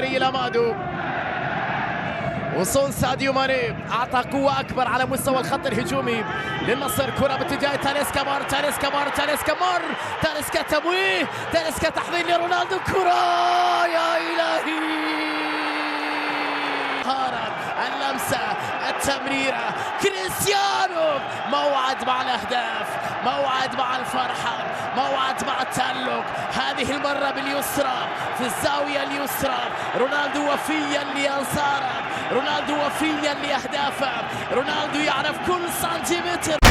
إلى مادو. وصول ساديو ماني أعطى قوة أكبر على مستوى الخط الهجومي للنصر. كرة باتجاه تاليسكا مار تاليسكا تمويه، تاليسكا تحضير لرونالدو. كرة يا إلهي، اللمسة، التمريرة، كريستيانو. موعد مع الأهداف، موعد مع الفرحة، موعد مع التألق. هذه المرة باليسرى في الزاوية اليسرى. رونالدو وفيا لأنصاره، رونالدو وفيا لأهدافه، رونالدو يعرف كل سنتيمتر.